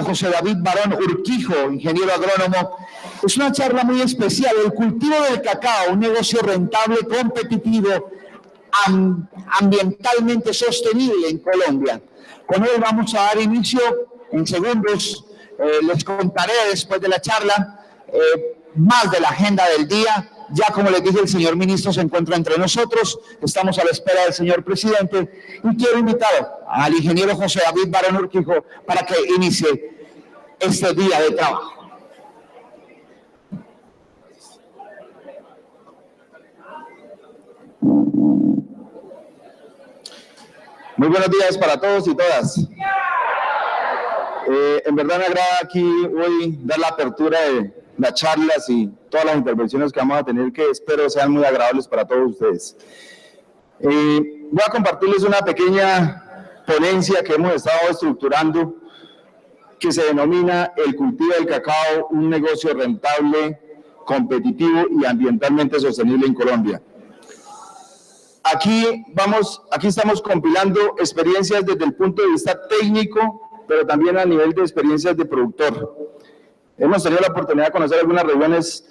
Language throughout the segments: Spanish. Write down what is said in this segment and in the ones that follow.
José David Barón Urquijo, ingeniero agrónomo. Es una charla muy especial, el cultivo del cacao, un negocio rentable, competitivo, ambientalmente sostenible en Colombia. Con él vamos a dar inicio en segundos. Les contaré después de la charla más de la agenda del día. Ya como les dije, el señor ministro se encuentra entre nosotros, estamos a la espera del señor presidente y quiero invitar al ingeniero José David Barón Urquijo para que inicie este día de trabajo. Muy buenos días para todos y todas. En verdad me agrada aquí hoy dar la apertura de las charlas y todas las intervenciones que vamos a tener, que espero sean muy agradables para todos ustedes. Voy a compartirles una pequeña ponencia que hemos estado estructurando que se denomina el cultivo del cacao, un negocio rentable, competitivo y ambientalmente sostenible en Colombia. Aquí estamos compilando experiencias desde el punto de vista técnico, pero también a nivel de experiencias de productor. Hemos tenido la oportunidad de conocer algunas regiones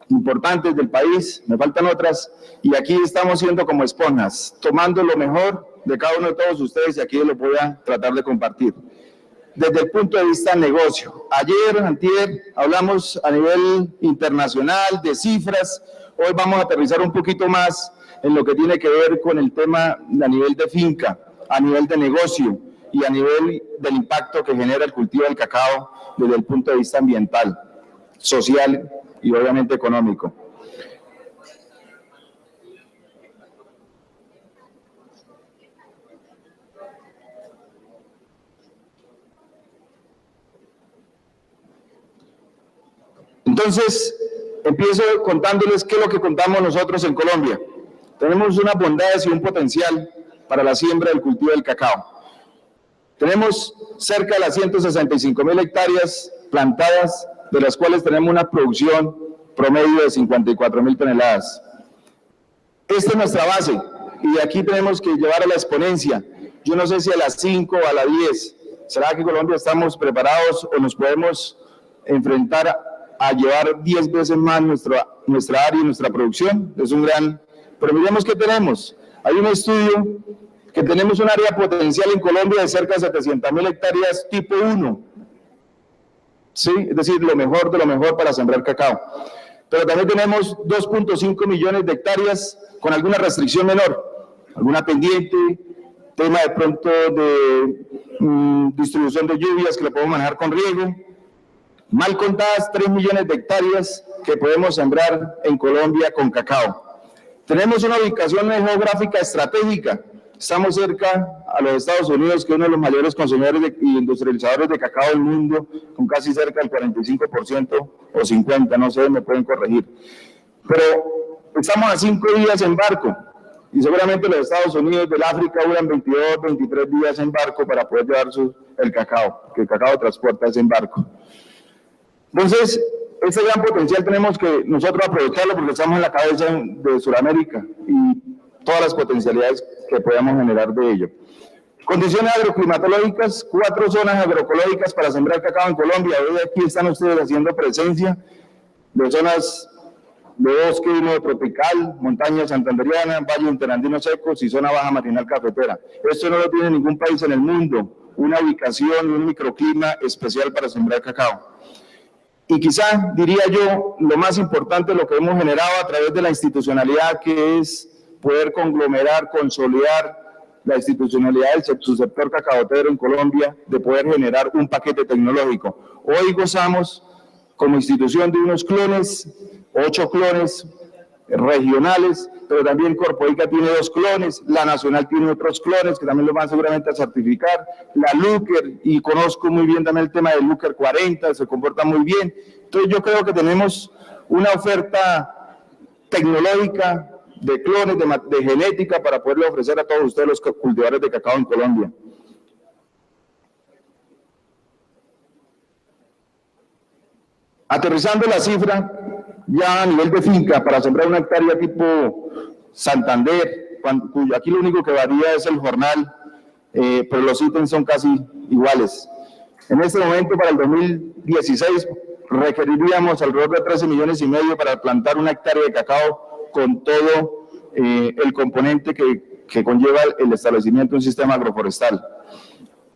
importantes del país, me faltan otras, y aquí estamos siendo como esponjas, tomando lo mejor de cada uno de todos ustedes, y aquí lo voy a tratar de compartir. Desde el punto de vista negocio, ayer, antier, hablamos a nivel internacional de cifras, hoy vamos a aterrizar un poquito más en lo que tiene que ver con el tema a nivel de finca, a nivel de negocio y a nivel del impacto que genera el cultivo del cacao desde el punto de vista ambiental, social y obviamente económico. Entonces, empiezo contándoles qué es lo que contamos nosotros en Colombia. Tenemos unas bondades y un potencial para la siembra del cultivo del cacao. Tenemos cerca de las 165.000 hectáreas plantadas, de las cuales tenemos una producción promedio de 54.000 toneladas. Esta es nuestra base, y de aquí tenemos que llevar a la exponencia. Yo no sé si a las 5 o a las 10. ¿Será que en Colombia estamos preparados o nos podemos enfrentar a llevar 10 veces más nuestra área y nuestra producción? Es un gran... Pero miremos qué tenemos. Hay un estudio que tenemos un área potencial en Colombia de cerca de 700.000 hectáreas tipo 1. ¿Sí? Es decir, lo mejor de lo mejor para sembrar cacao. Pero también tenemos 2.5 millones de hectáreas con alguna restricción menor, alguna pendiente, tema de pronto de distribución de lluvias que lo podemos manejar con riego. Mal contadas, 3 millones de hectáreas que podemos sembrar en Colombia con cacao. Tenemos una ubicación geográfica estratégica. Estamos cerca a los Estados Unidos, que es uno de los mayores consumidores y industrializadores de cacao del mundo, con casi cerca del 45% o 50%, no sé, me pueden corregir. Pero estamos a 5 días en barco, y seguramente los Estados Unidos del África duran 22, 23 días en barco para poder llevar el cacao, que el cacao transporta ese en barco. Entonces, ese gran potencial tenemos que nosotros aprovecharlo porque estamos en la cabeza de Sudamérica y todas las potencialidades que podamos generar de ello. Condiciones agroclimatológicas, 4 zonas agroecológicas para sembrar cacao en Colombia. Hoy aquí están ustedes haciendo presencia de zonas de bosque tropical, montaña santanderiana, valle interandino secos y zona baja marginal cafetera. Esto no lo tiene ningún país en el mundo, una ubicación, un microclima especial para sembrar cacao. Y quizá, diría yo, lo más importante, lo que hemos generado a través de la institucionalidad, que es poder conglomerar, consolidar la institucionalidad del subsector cacaotero en Colombia, de poder generar un paquete tecnológico. Hoy gozamos como institución de unos clones, 8 clones regionales, pero también Corpoica tiene 2 clones, la Nacional tiene otros clones que también lo van seguramente a certificar, la Lúker, y conozco muy bien también el tema del Lúker 40, se comporta muy bien. Entonces yo creo que tenemos una oferta tecnológica de clones, de genética para poderle ofrecer a todos ustedes los cultivadores de cacao en Colombia. Aterrizando la cifra, ya a nivel de finca, para sembrar una hectárea tipo Santander, aquí lo único que varía es el jornal, pero los ítems son casi iguales. En este momento, para el 2016, requeriríamos alrededor de 13 millones y medio para plantar 1 hectárea de cacao con todo el componente que conlleva el establecimiento de un sistema agroforestal.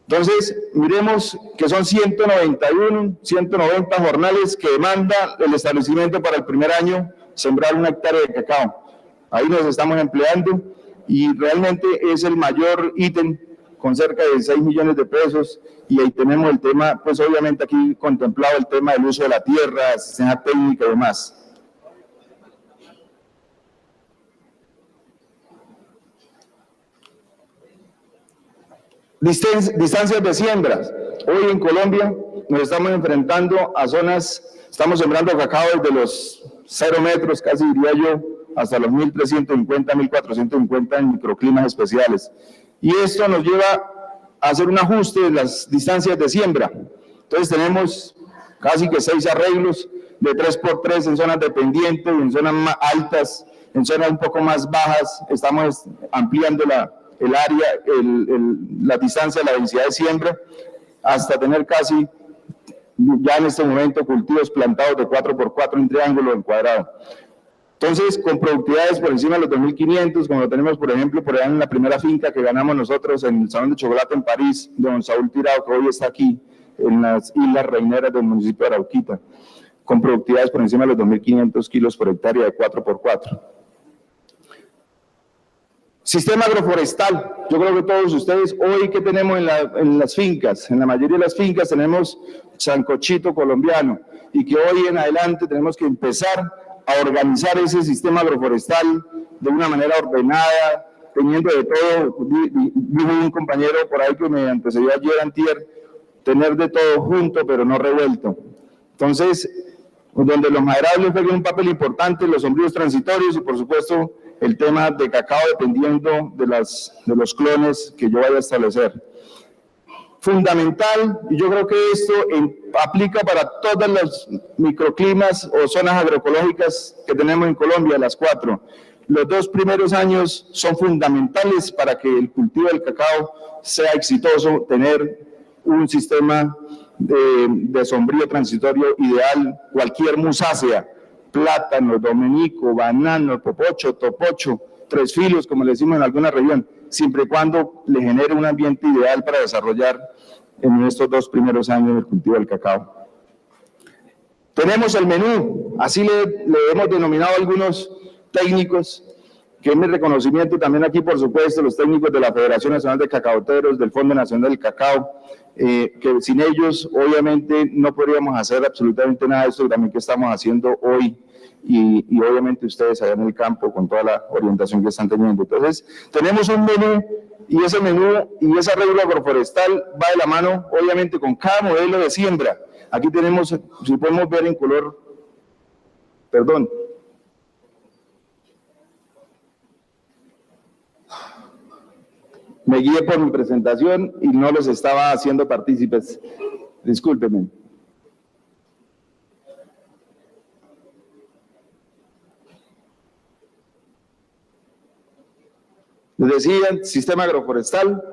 Entonces, miremos que son 190 jornales que demanda el establecimiento para el primer año sembrar 1 hectárea de cacao. Ahí nos estamos empleando y realmente es el mayor ítem con cerca de 6 millones de pesos, y ahí tenemos el tema, pues obviamente aquí contemplado el tema del uso de la tierra, asistencia técnica y demás. Distancias de siembras. Hoy en Colombia nos estamos enfrentando a zonas, estamos sembrando cacao desde los 0 metros, casi diría yo, hasta los 1.350, 1.450 en microclimas especiales. Y esto nos lleva a hacer un ajuste de las distancias de siembra. Entonces tenemos casi que 6 arreglos de 3x3 en zonas de pendiente y en zonas más altas, en zonas un poco más bajas. Estamos ampliando el área, la distancia, la densidad de siembra, hasta tener casi, ya en este momento, cultivos plantados de 4x4 en triángulo en cuadrado. Entonces, con productividades por encima de los 2.500, como lo tenemos, por ejemplo, por allá en la primera finca que ganamos nosotros en el Salón de Chocolate en París, de don Saúl Tirado, que hoy está aquí, en las Islas Reineras del municipio de Arauquita, con productividades por encima de los 2.500 kilos por hectárea de 4x4. Sistema agroforestal. Yo creo que todos ustedes, hoy que tenemos en las fincas, en la mayoría de las fincas tenemos sancochito colombiano, y que hoy en adelante tenemos que empezar a organizar ese sistema agroforestal de una manera ordenada, teniendo de todo. Dijo un compañero por ahí que me antecedió ayer, antier, tener de todo junto pero no revuelto. Entonces, donde los maderables juegan un papel importante, los sombríos transitorios y por supuesto el tema de cacao dependiendo de los clones que yo vaya a establecer. Fundamental, y yo creo que esto aplica para todos los microclimas o zonas agroecológicas que tenemos en Colombia, las 4. Los 2 primeros años son fundamentales para que el cultivo del cacao sea exitoso, tener un sistema de sombrío transitorio ideal, cualquier musácea, plátano, dominico, banano, popocho, topocho, 3 filos, como le decimos en alguna región, siempre y cuando le genere un ambiente ideal para desarrollar en estos 2 primeros años el cultivo del cacao. Tenemos el menú, así le hemos denominado a algunos técnicos, que es mi reconocimiento también aquí, por supuesto, los técnicos de la Federación Nacional de Cacaoteros, del Fondo Nacional del Cacao, que sin ellos obviamente no podríamos hacer absolutamente nada de esto también que estamos haciendo hoy, y obviamente ustedes allá en el campo con toda la orientación que están teniendo. Entonces, tenemos un menú, y ese menú y ese arreglo agroforestal va de la mano, obviamente, con cada modelo de siembra. Aquí tenemos, si podemos ver en color, perdón, me guié por mi presentación y no los estaba haciendo partícipes, discúlpenme. Les decía, sistema agroforestal,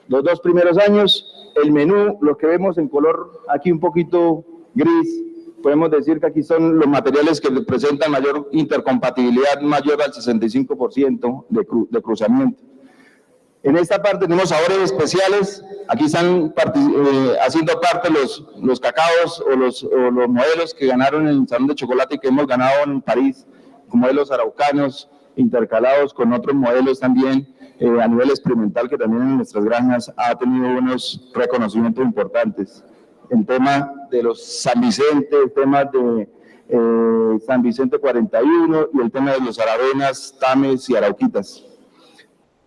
los 2 primeros años, el menú, lo que vemos en color aquí un poquito gris, podemos decir que aquí son los materiales que presentan mayor intercompatibilidad, mayor al 65% de cruzamiento. En esta parte tenemos sabores especiales, aquí están haciendo parte los cacaos o los modelos que ganaron en el Salón de Chocolate y que hemos ganado en París, modelos araucanos, intercalados con otros modelos también a nivel experimental, que también en nuestras granjas ha tenido unos reconocimientos importantes. El tema de los San Vicente, el tema de San Vicente 41 y el tema de los Aravenas, Tames y Arauquitas.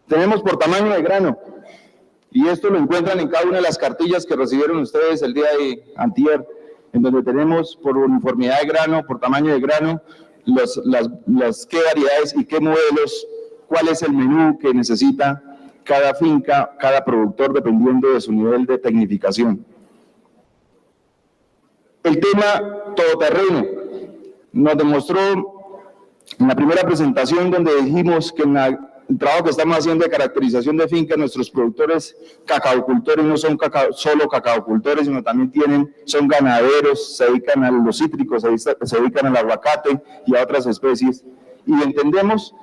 Tenemos por tamaño de grano, y esto lo encuentran en cada una de las cartillas que recibieron ustedes el día de antier, en donde tenemos por uniformidad de grano, por tamaño de grano, qué variedades y qué modelos, cuál es el menú que necesita cada finca, cada productor, dependiendo de su nivel de tecnificación. El tema todoterreno nos demostró en la primera presentación, donde dijimos que en la el trabajo que estamos haciendo de caracterización de fincas. Nuestros productores cacaocultores no son solo cacaocultores, sino también son ganaderos, se dedican a los cítricos, se dedican al aguacate y a otras especies. Y entendemos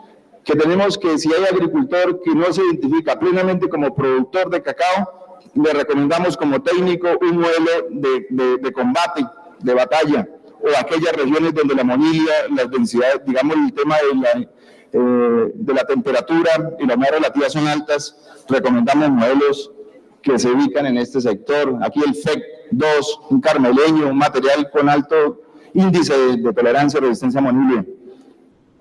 que tenemos que, si hay agricultor que no se identifica plenamente como productor de cacao, le recomendamos como técnico un modelo de combate, de batalla, o aquellas regiones donde la monilia, las densidades, digamos el tema de la temperatura y la humedad relativa son altas, recomendamos modelos que se ubican en este sector. Aquí el FEC2, un carmeleño, un material con alto índice de tolerancia y resistencia a monilia.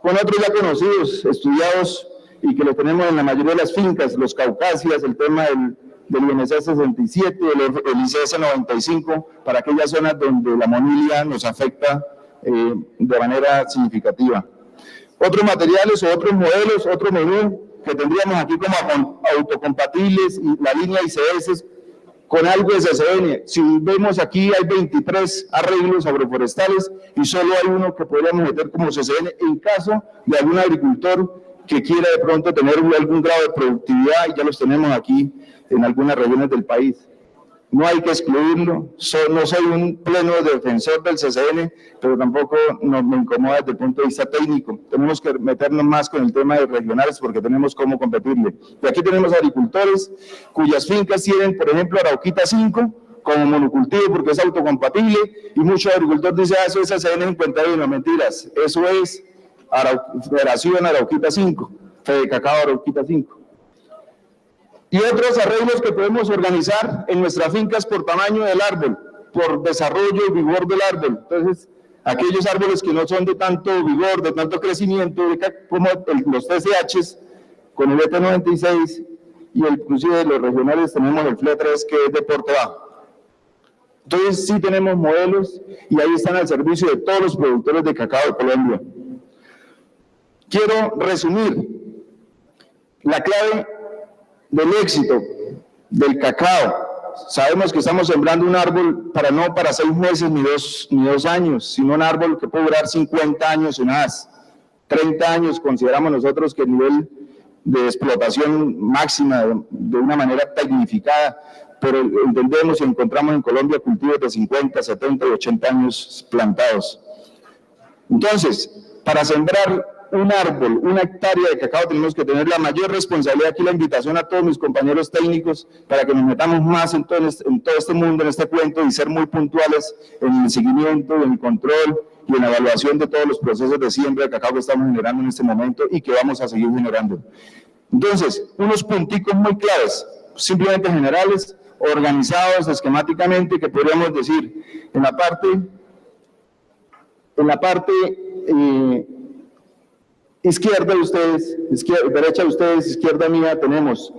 Con otros ya conocidos, estudiados y que lo tenemos en la mayoría de las fincas, los caucasias, el tema del INC 67, el ICS 95, para aquellas zonas donde la monilia nos afecta de manera significativa. Otros materiales o otros modelos, otro menú que tendríamos aquí como autocompatibles, y la línea ICS con algo de CCN. Si vemos aquí hay 23 arreglos agroforestales y solo hay uno que podríamos meter como CCN en caso de algún agricultor que quiera de pronto tener algún grado de productividad, y ya los tenemos aquí en algunas regiones del país. No hay que excluirlo. No soy un pleno defensor del CCN, pero tampoco me incomoda desde el punto de vista técnico. Tenemos que meternos más con el tema de regionales porque tenemos cómo competirle. Y aquí tenemos agricultores cuyas fincas tienen, por ejemplo, Arauquita 5 como monocultivo porque es autocompatible, y muchos agricultores dicen, eso es CCN 51, mentiras, eso es Federación Arauquita 5, Fede Cacao Arauquita 5. Y otros arreglos que podemos organizar en nuestras fincas por tamaño del árbol, por desarrollo y vigor del árbol. Entonces, aquellos árboles que no son de tanto vigor, de tanto crecimiento, como los TCHs, con el ET96, y inclusive los regionales tenemos el FLE3, que es de porte bajo. Entonces, sí tenemos modelos, y ahí están al servicio de todos los productores de cacao de Colombia. Quiero resumir la clave del éxito del cacao. Sabemos que estamos sembrando un árbol no para 6 meses ni dos años, sino un árbol que puede durar 50 años o más. 30 años consideramos nosotros que el nivel de explotación máxima de una manera tecnificada, pero entendemos y encontramos en Colombia cultivos de 50, 70 y 80 años plantados. Entonces, para sembrar un árbol, una hectárea de cacao, tenemos que tener la mayor responsabilidad. Aquí la invitación a todos mis compañeros técnicos para que nos metamos más en todo este mundo, en este cuento, y ser muy puntuales en el seguimiento, en el control y en la evaluación de todos los procesos de siembra de cacao que estamos generando en este momento y que vamos a seguir generando. Entonces, unos punticos muy claves, simplemente generales, organizados esquemáticamente, que podríamos decir en la parte izquierda de ustedes, derecha de ustedes, izquierda mía, tenemos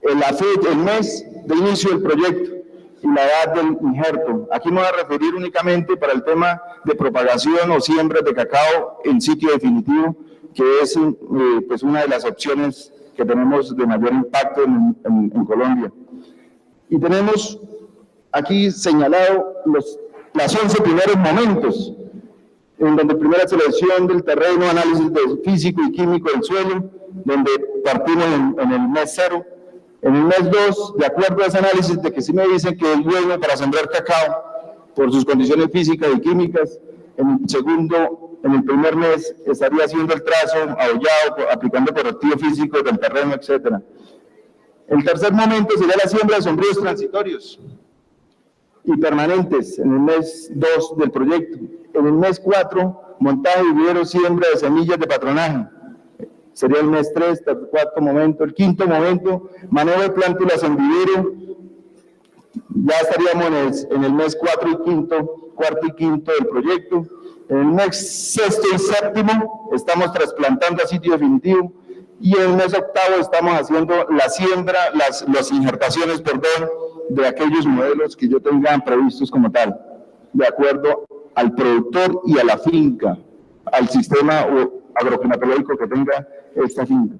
el mes de inicio del proyecto y la edad del injerto. Aquí me voy a referir únicamente para el tema de propagación o siembra de cacao en sitio definitivo, que es pues una de las opciones que tenemos de mayor impacto en Colombia. Y tenemos aquí señalado los 11 primeros momentos, en donde primera selección del terreno, análisis físico y químico del suelo, donde partimos en el mes 0. En el mes 2, de acuerdo a ese análisis de que sí me dicen que es bueno para sembrar cacao por sus condiciones físicas y químicas, en el primer mes estaría haciendo el trazo, abollado, aplicando correctivos físicos del terreno, etc. El tercer momento sería la siembra de sombríos transitorios y permanentes en el mes 2 del proyecto. En el mes 4, montaje y vivero, siembra de semillas de patronaje. Sería el mes 3, el cuarto momento. El quinto momento, manejo de plántulas en vivero. Ya estaríamos en el mes 4 y quinto, cuarto y quinto del proyecto. En el mes sexto y séptimo, estamos trasplantando a sitio definitivo. Y en el mes octavo estamos haciendo la siembra, las injertaciones, de aquellos modelos que yo tenga previstos como tal, de acuerdo al productor y a la finca, al sistema agroclimatológico que tenga esta finca.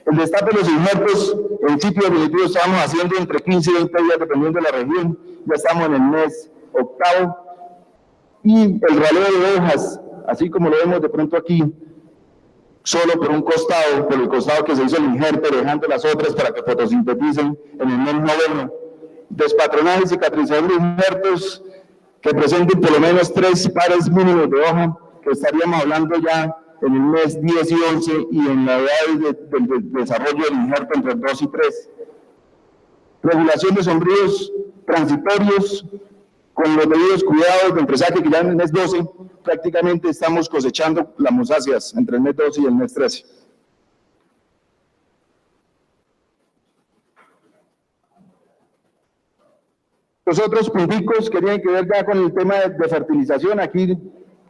El destape de los injertos en sitio definitivo estamos haciendo entre 15 y 20 días dependiendo de la región, ya estamos en el mes octavo, y el raleo de hojas, así como lo vemos de pronto aquí, solo por un costado, por el costado que se hizo el injerto, dejando las otras para que fotosinteticen en el mes noveno. Despatronaje y cicatrizador de injertos que presenten por lo menos 3 pares mínimos de hoja, que estaríamos hablando ya en el mes 10 y 11 y en la edad del desarrollo del injerto entre 2 y 3. Regulación de sombríos transitorios con los debidos cuidados de empresaje, que ya en el mes 12 prácticamente estamos cosechando las mosáceas entre el mes 12 y el mes 13. Los otros punticos que tienen que ver ya con el tema de fertilización, aquí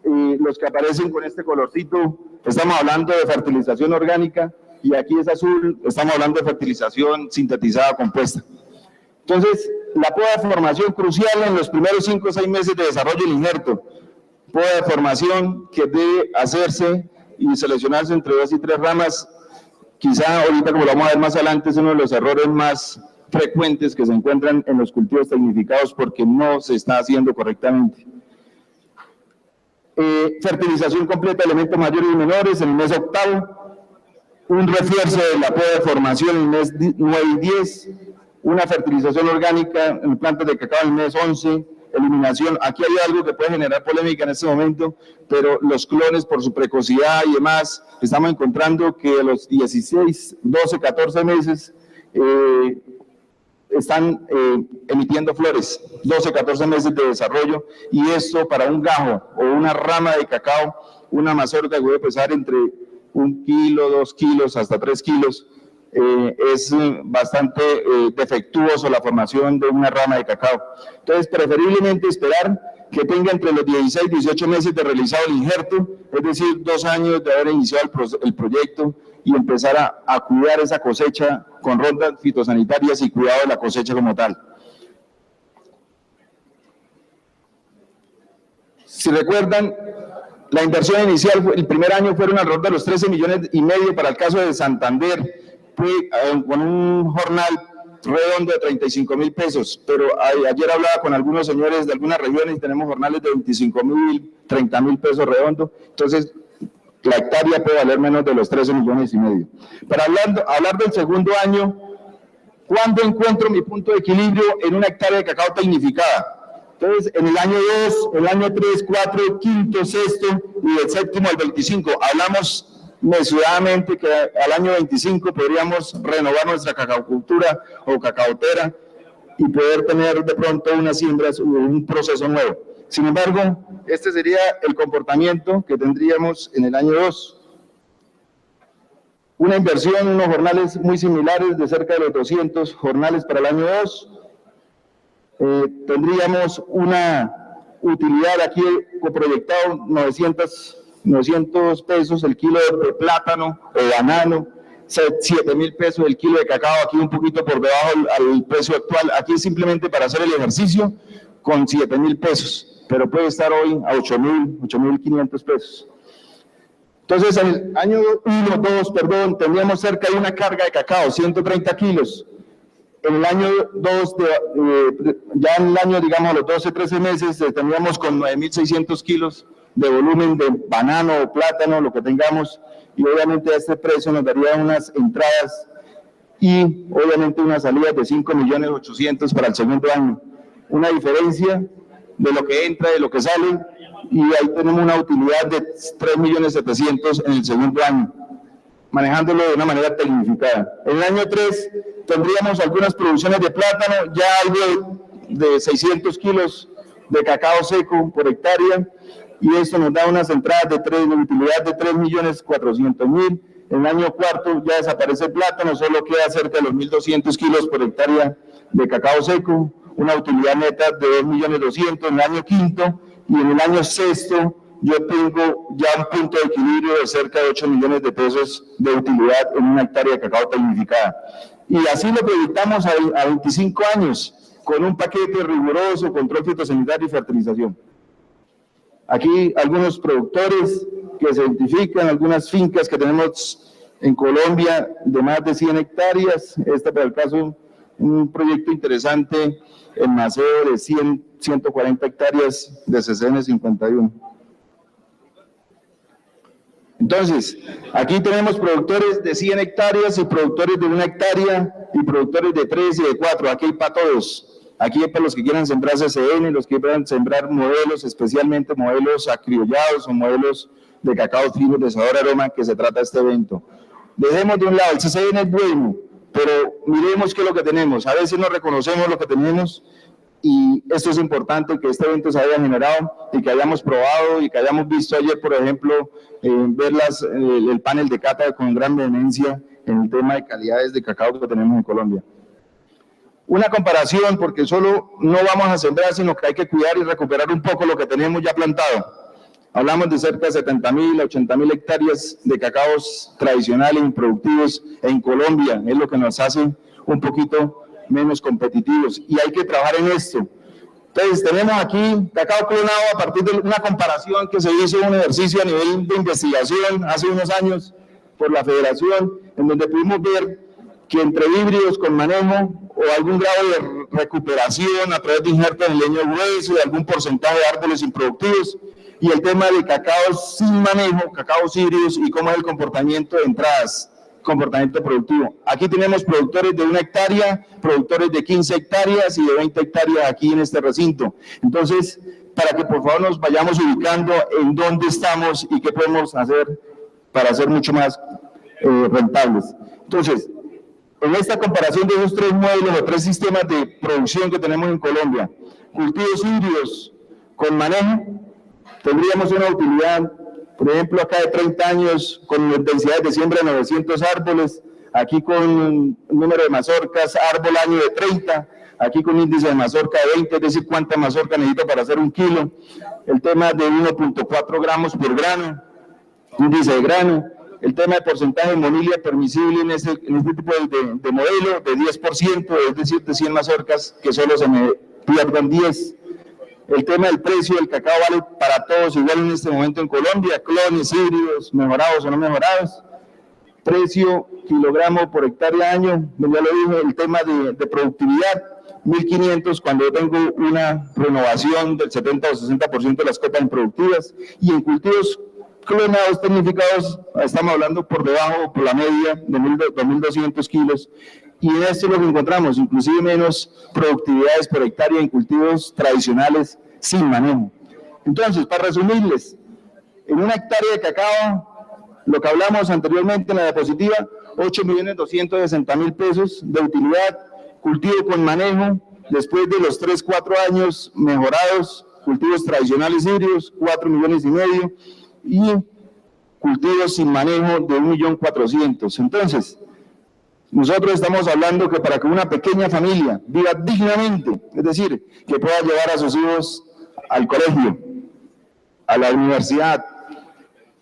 los que aparecen con este colorcito, estamos hablando de fertilización orgánica, y aquí es azul, estamos hablando de fertilización sintetizada compuesta. Entonces, la poda de formación crucial en los primeros 5 o 6 meses de desarrollo del injerto. Poda de formación que debe hacerse y seleccionarse entre 2 y 3 ramas. Quizá ahorita, como lo vamos a ver más adelante, es uno de los errores más frecuentes que se encuentran en los cultivos tecnificados porque no se está haciendo correctamente. Fertilización completa de elementos mayores y menores en el mes octavo. Un refuerzo de la poda de formación en el mes 9 y 10. Una fertilización orgánica en plantas de cacao en el mes 11, eliminación. Aquí hay algo que puede generar polémica en este momento, pero los clones por su precocidad y demás, estamos encontrando que a los 16, 12, 14 meses están emitiendo flores, 12, 14 meses de desarrollo, y esto para un gajo o una rama de cacao, una mazorca que puede pesar entre 1 kilo, 2 kilos, hasta 3 kilos, es bastante defectuoso la formación de una rama de cacao. Entonces, preferiblemente esperar que tenga entre los 16 y 18 meses de realizado el injerto, es decir, 2 años de haber iniciado el proyecto y empezar a cuidar esa cosecha con rondas fitosanitarias y cuidado de la cosecha como tal. Si recuerdan, la inversión inicial, el primer año fueron alrededor de los 13,5 millones para el caso de Santander, con un jornal redondo de 35,000 pesos, pero ayer hablaba con algunos señores de algunas regiones y tenemos jornales de 25,000, 30,000 pesos redondo, entonces la hectárea puede valer menos de los 13,5 millones. Para hablar del segundo año, ¿cuándo encuentro mi punto de equilibrio en una hectárea de cacao tecnificada? Entonces, en el año 2, el año 3, 4, quinto, sexto y del séptimo al 25, hablamos mesuradamente que al año 25 podríamos renovar nuestra cacaocultura o cacaotera y poder tener de pronto unas siembras o un proceso nuevo. Sin embargo, este sería el comportamiento que tendríamos en el año 2. Una inversión, unos jornales muy similares de cerca de los 200 jornales para el año 2. Tendríamos una utilidad aquí proyectado 900 pesos el kilo de plátano o banano, 7,000 pesos el kilo de cacao, aquí un poquito por debajo al precio actual, aquí simplemente para hacer el ejercicio con 7,000 pesos, pero puede estar hoy a 8,500 pesos. Entonces, en el año 1, 2, tendríamos cerca de una carga de cacao, 130 kilos. En el año 2, ya en el año, digamos, a los 12, 13 meses, tendríamos con 9,600 kilos de volumen de banano o plátano, lo que tengamos, y obviamente a este precio nos daría unas entradas y obviamente unas salidas de 5,800,000 para el segundo año. Una diferencia de lo que entra, de lo que sale, y ahí tenemos una utilidad de 3,700,000 en el segundo año, manejándolo de una manera tecnificada. En el año 3 tendríamos algunas producciones de plátano, ya algo de 600 kilos de cacao seco por hectárea, y esto nos da unas entradas de utilidad de 3,400,000. En el año cuarto ya desaparece el plátano, solo queda cerca de los 1,200 kilos por hectárea de cacao seco, una utilidad neta de 2,200,000 en el año quinto, y en el año sexto yo tengo ya un punto de equilibrio de cerca de 8 millones de pesos de utilidad en una hectárea de cacao tecnificada. Y así lo proyectamos a 25 años, con un paquete riguroso, control fitosanitario y fertilización. Aquí algunos productores que se identifican, algunas fincas que tenemos en Colombia de más de 100 hectáreas, este para el caso un proyecto interesante en Maceo de 140 hectáreas de CCN 51. Entonces, aquí tenemos productores de 100 hectáreas y productores de 1 hectárea y productores de 3 y de 4. Aquí hay para todos. Aquí hay para los que quieran sembrar CCN, los que quieran sembrar modelos, especialmente modelos acriollados o modelos de cacao fino de sabor aroma, que se trata este evento. Dejemos de un lado, el CCN es bueno, pero miremos qué es lo que tenemos. A veces no reconocemos lo que tenemos y esto es importante, que este evento se haya generado y que hayamos probado y que hayamos visto ayer, por ejemplo, ver el panel de cata con gran vehemencia en el tema de calidades de cacao que tenemos en Colombia. Una comparación, porque solo no vamos a sembrar, sino que hay que cuidar y recuperar un poco lo que tenemos ya plantado. Hablamos de cerca de 70.000 a 80.000 hectáreas de cacaos tradicionales y productivos en Colombia, es lo que nos hace un poquito menos competitivos, y hay que trabajar en esto. Entonces tenemos aquí cacao clonado a partir de una comparación que se hizo, un ejercicio a nivel de investigación hace unos años por la Federación, en donde pudimos ver que entre híbridos con manejo o algún grado de recuperación a través de injertos en leño grueso, de algún porcentaje de árboles improductivos, y el tema de cacaos sin manejo, cacaos híbridos y cómo es el comportamiento de entradas, comportamiento productivo. Aquí tenemos productores de 1 hectárea, productores de 15 hectáreas y de 20 hectáreas aquí en este recinto. Entonces, para que por favor nos vayamos ubicando en dónde estamos y qué podemos hacer para ser mucho más rentables. Entonces, en esta comparación de esos 3 modelos o 3 sistemas de producción que tenemos en Colombia, cultivos híbridos con manejo, tendríamos una utilidad, por ejemplo, acá de 30 años, con densidades de siembra de 900 árboles, aquí con un número de mazorcas, árbol año de 30, aquí con índice de mazorca de 20, es decir, cuánta mazorca necesito para hacer 1 kilo, el tema de 1.4 gramos por grano, índice de grano, el tema de porcentaje de monilia permisible en este tipo de modelo, de 10%, es decir, de 100 mazorcas, que solo se me pierdan 10. El tema del precio del cacao vale para todos igual en este momento en Colombia, clones, híbridos, mejorados o no mejorados. Precio kilogramo por hectárea año, ya lo dije, el tema de productividad, 1.500 cuando yo tengo una renovación del 70 o 60% de las copas improductivas, y en cultivos clonados, tecnificados, estamos hablando por debajo, por la media de 2.200 kilos, y esto es lo que encontramos, inclusive menos productividades por hectárea en cultivos tradicionales sin manejo. Entonces, para resumirles, en 1 hectárea de cacao, lo que hablamos anteriormente en la diapositiva, 8.260.000 pesos de utilidad, cultivo con manejo, después de los 3-4 años mejorados, cultivos tradicionales híbridos, 4,5 millones, y cultivos sin manejo de 1.400.000. Entonces, nosotros estamos hablando que para que una pequeña familia viva dignamente, es decir, que pueda llevar a sus hijos al colegio, a la universidad,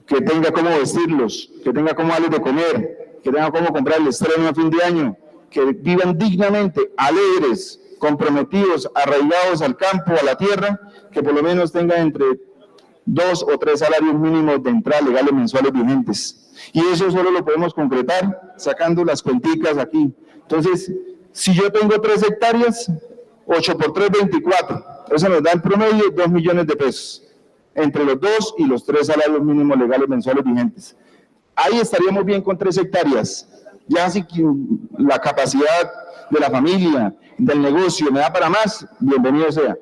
que tenga cómo vestirlos, que tenga cómo darles de comer, que tenga cómo comprar el estreno a fin de año, que vivan dignamente, alegres, comprometidos, arraigados al campo, a la tierra, que por lo menos tengan entre 2 o 3 salarios mínimos de entrada legales mensuales vigentes. Y eso solo lo podemos concretar sacando las cuenticas aquí. Entonces, si yo tengo 3 hectáreas, 8 por 3, 24. Eso nos da en promedio 2 millones de pesos, entre los 2 y los 3 salarios mínimos legales mensuales vigentes. Ahí estaríamos bien con 3 hectáreas. Ya si la capacidad de la familia, del negocio, me da para más, bienvenido sea.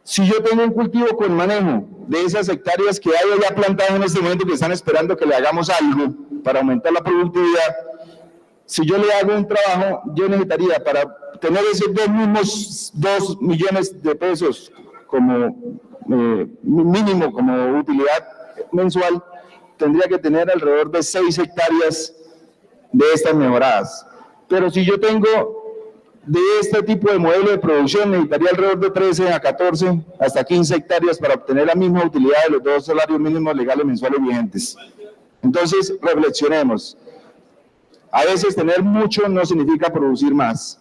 Si yo tengo un cultivo con manejo de esas hectáreas que hay allá plantadas en este momento, que están esperando que le hagamos algo para aumentar la productividad, si yo le hago un trabajo, yo necesitaría para tener esos 2 millones de pesos como mínimo, como utilidad mensual, tendría que tener alrededor de 6 hectáreas de estas mejoradas. Pero si yo tengo de este tipo de modelo de producción, necesitaría alrededor de 13 a 14 hasta 15 hectáreas para obtener la misma utilidad de los 2 salarios mínimos legales mensuales vigentes. Entonces, reflexionemos. A veces tener mucho no significa producir más.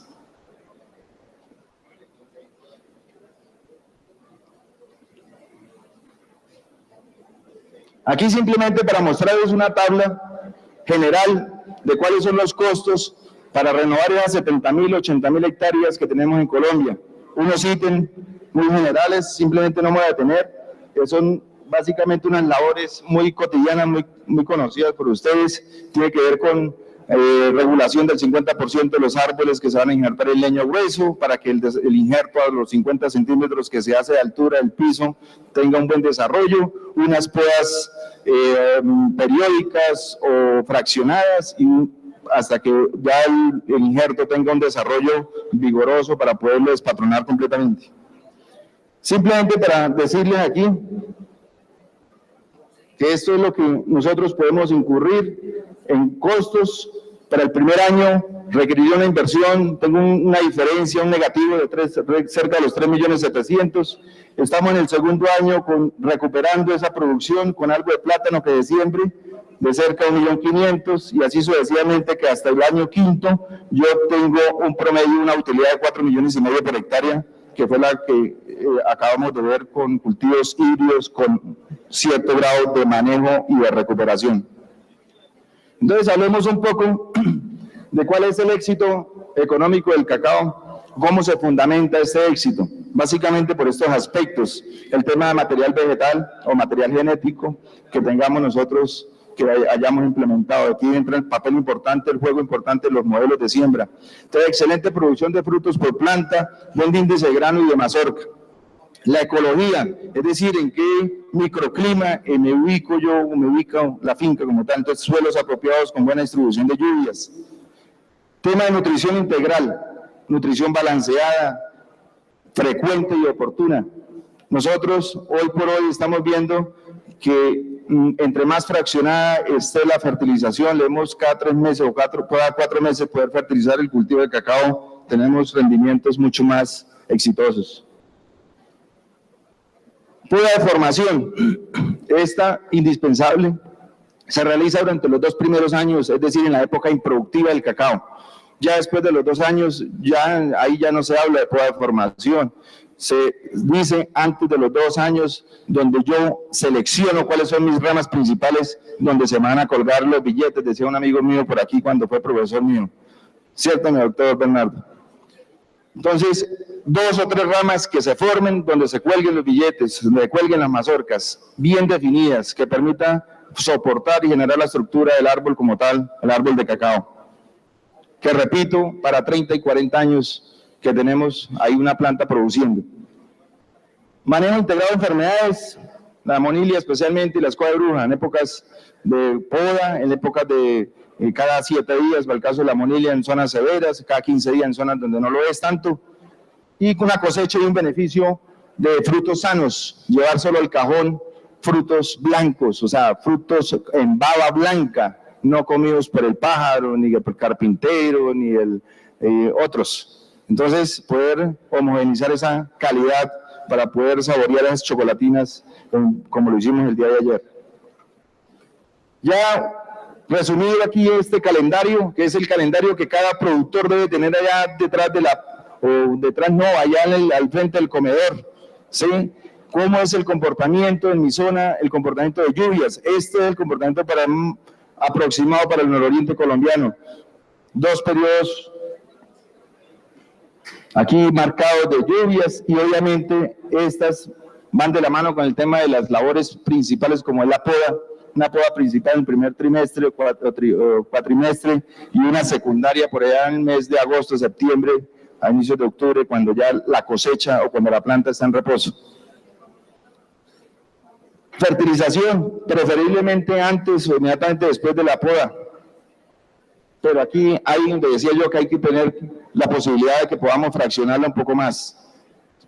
Aquí simplemente para mostrarles una tabla general de cuáles son los costos para renovar esas 70.000, 80.000 hectáreas que tenemos en Colombia. Unos ítems muy generales, simplemente no me voy a detener, que son básicamente unas labores muy cotidianas, muy conocidas por ustedes. Tiene que ver con regulación del 50% de los árboles que se van a injertar en leño grueso, para que el injerto a los 50 centímetros que se hace de altura del piso tenga un buen desarrollo, unas podas periódicas o fraccionadas, y hasta que ya el injerto tenga un desarrollo vigoroso para poderlo despatronar completamente. Simplemente para decirles aquí que esto es lo que nosotros podemos incurrir en costos. Para el primer año requeriría una inversión, tengo una diferencia, un negativo de cerca de los 3.700.000. Estamos en el segundo año recuperando esa producción con algo de plátano que de siempre, de cerca de 1.500.000, y así sucesivamente, que hasta el año quinto yo tengo un promedio, una utilidad de 4,5 millones por hectárea, que fue la que acabamos de ver con cultivos híbridos con cierto grado de manejo y de recuperación. Entonces hablemos un poco de cuál es el éxito económico del cacao, cómo se fundamenta este éxito. Básicamente por estos aspectos: el tema de material vegetal o material genético que tengamos nosotros, que hayamos implementado. Aquí entra el papel importante, el juego importante de los modelos de siembra. Entonces, excelente producción de frutos por planta, buen índice de grano y de mazorca. La ecología, es decir, en qué microclima me ubico yo, me ubica la finca como tal. Entonces, suelos apropiados con buena distribución de lluvias. Tema de nutrición integral, nutrición balanceada, frecuente y oportuna. Nosotros hoy por hoy estamos viendo que entre más fraccionada esté la fertilización, leemos cada 3 meses o cada 4 meses poder fertilizar el cultivo de cacao, tenemos rendimientos mucho más exitosos. Poda de formación, esta indispensable, se realiza durante los 2 primeros años, es decir, en la época improductiva del cacao. Ya después de los 2 años, ahí ya no se habla de poda de formación. Se dice antes de los 2 años, donde yo selecciono cuáles son mis ramas principales, donde se van a colgar los billetes, decía un amigo mío por aquí cuando fue profesor mío. ¿Cierto, mi doctor Bernardo? Entonces, 2 o 3 ramas que se formen, donde se cuelguen los billetes, donde cuelguen las mazorcas, bien definidas, que permita soportar y generar la estructura del árbol como tal, el árbol de cacao. Que repito, para 30 y 40 años que tenemos ahí una planta produciendo. Manejo integrado de enfermedades, la monilia especialmente y la escoba de bruja, en épocas de poda, en épocas de cada 7 días, va el caso de la monilia en zonas severas, cada 15 días en zonas donde no lo es tanto, y con una cosecha y un beneficio de frutos sanos, llevar solo al cajón frutos blancos, o sea, frutos en baba blanca, no comidos por el pájaro, ni por el carpintero, ni otros. Entonces, poder homogeneizar esa calidad para poder saborear esas chocolatinas como lo hicimos el día de ayer. Ya resumido aquí este calendario, que es el calendario que cada productor debe tener allá detrás de allá al frente del comedor, ¿sí? ¿Cómo es el comportamiento en mi zona, el comportamiento de lluvias? Este es el comportamiento aproximado para el nororiente colombiano. 2 periodos aquí marcados de lluvias, y obviamente estas van de la mano con el tema de las labores principales, como es la poda, una poda principal en el primer trimestre o cuatrimestre, y una secundaria por allá en el mes de agosto, septiembre, a inicios de octubre, cuando ya la cosecha o cuando la planta está en reposo. Fertilización, preferiblemente antes o inmediatamente después de la poda. Pero aquí hay donde decía yo que hay que tener la posibilidad de que podamos fraccionarla un poco más.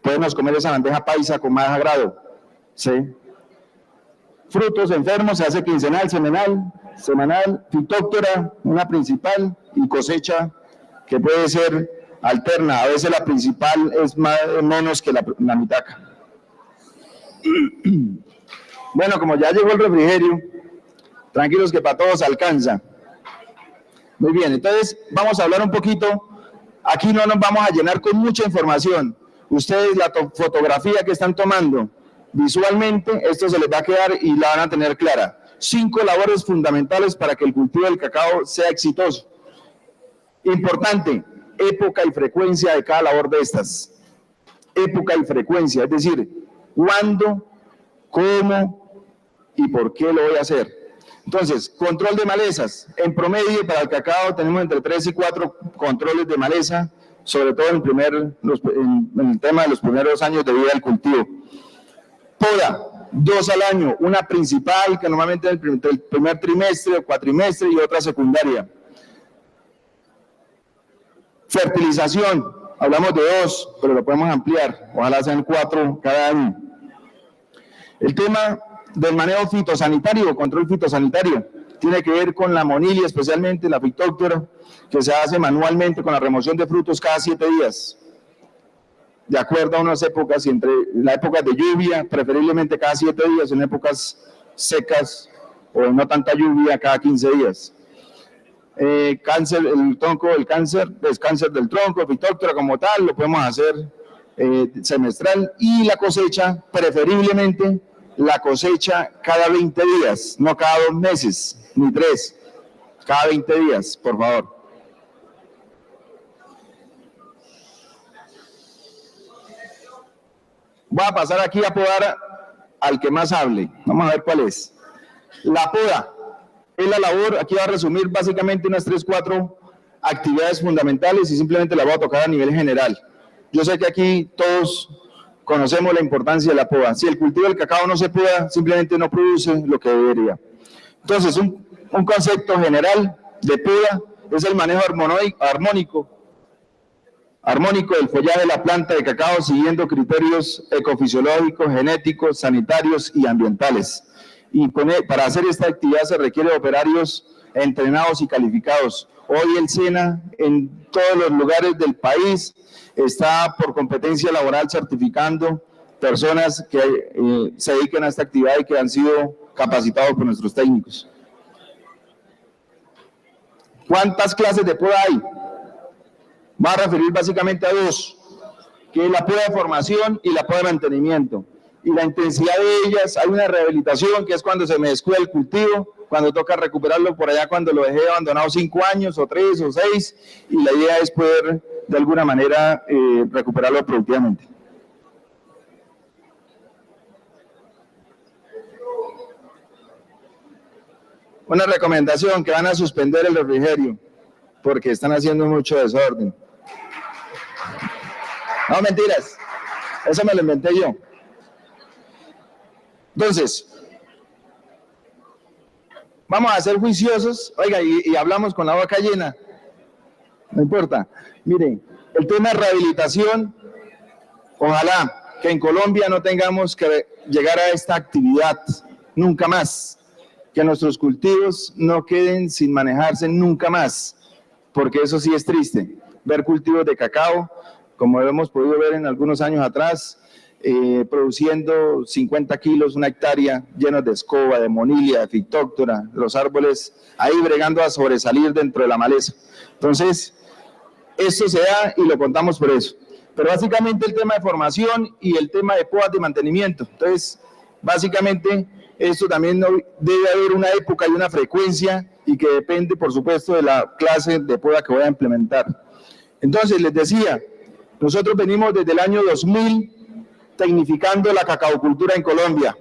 Podemos comer esa bandeja paisa con más agrado, ¿sí? Frutos enfermos se hace quincenal, semanal, fitóctora, una principal, y cosecha que puede ser alterna. A veces la principal es menos que la mitaca. Bueno, como ya llegó el refrigerio, tranquilos que para todos alcanza. Muy bien, entonces vamos a hablar un poquito. Aquí no nos vamos a llenar con mucha información. Ustedes la fotografía que están tomando, visualmente esto se les va a quedar y la van a tener clara. 5 labores fundamentales para que el cultivo del cacao sea exitoso. Importante, época y frecuencia de cada labor de estas. Época y frecuencia, es decir, cuándo, cómo, y por qué lo voy a hacer. Entonces, control de malezas. En promedio, para el cacao tenemos entre 3 y 4 controles de maleza, sobre todo en el tema de los primeros años de vida del cultivo. Poda, 2 al año, una principal que normalmente es el primer trimestre o cuatrimestre y otra secundaria. Fertilización, hablamos de 2, pero lo podemos ampliar, ojalá sean 4 cada año. El tema del manejo fitosanitario, control fitosanitario, tiene que ver con la monilia, especialmente la fitóctora, que se hace manualmente con la remoción de frutos cada 7 días. De acuerdo a unas épocas, y entre las épocas de lluvia, preferiblemente cada 7 días, en épocas secas o no tanta lluvia, cada 15 días. Cáncer, el tronco, el cáncer del tronco, fitóctora como tal, lo podemos hacer semestral, y la cosecha, preferiblemente la cosecha cada 20 días, no cada 2 meses, ni 3, cada 20 días, por favor. Voy a pasar aquí a podar al que más hable. Vamos a ver cuál es. La poda es la labor, aquí va a resumir básicamente unas 3 o 4 actividades fundamentales y simplemente la voy a tocar a nivel general. Yo sé que aquí todos conocemos la importancia de la poda. Si el cultivo del cacao no se poda, simplemente no produce lo que debería. Entonces, un concepto general de poda es el manejo armónico del follaje de la planta de cacao siguiendo criterios ecofisiológicos, genéticos, sanitarios y ambientales. Y para hacer esta actividad se requiere operarios entrenados y calificados. Hoy el SENA en todos los lugares del país está por competencia laboral certificando personas que se dediquen a esta actividad y que han sido capacitados por nuestros técnicos. ¿Cuántas clases de poda hay? Va a referir básicamente a 2, que es la poda de formación y la poda de mantenimiento. Y la intensidad de ellas, hay una rehabilitación, que es cuando se me descuida el cultivo, cuando toca recuperarlo por allá cuando lo dejé abandonado 5 años, o 3, o 6, y la idea es poder, de alguna manera, recuperarlo productivamente. Una recomendación, que van a suspender el refrigerio, porque están haciendo mucho desorden. No, mentiras, eso me lo inventé yo. Entonces, vamos a ser juiciosos, oiga, y hablamos con la boca llena, no importa. Miren, el tema de rehabilitación, ojalá que en Colombia no tengamos que llegar a esta actividad nunca más, que nuestros cultivos no queden sin manejarse nunca más, porque eso sí es triste, ver cultivos de cacao, como hemos podido ver en algunos años atrás, produciendo 50 kilos, una hectárea, llenos de escoba, de monilia, de fitóctora, los árboles ahí bregando a sobresalir dentro de la maleza. Entonces, esto se da y lo contamos por eso. Pero básicamente el tema de formación y el tema de podas de mantenimiento. Entonces, básicamente, esto también debe haber una época y una frecuencia y que depende, por supuesto, de la clase de poda que voy a implementar. Entonces, les decía, nosotros venimos desde el año 2000 tecnificando la cacaocultura en Colombia,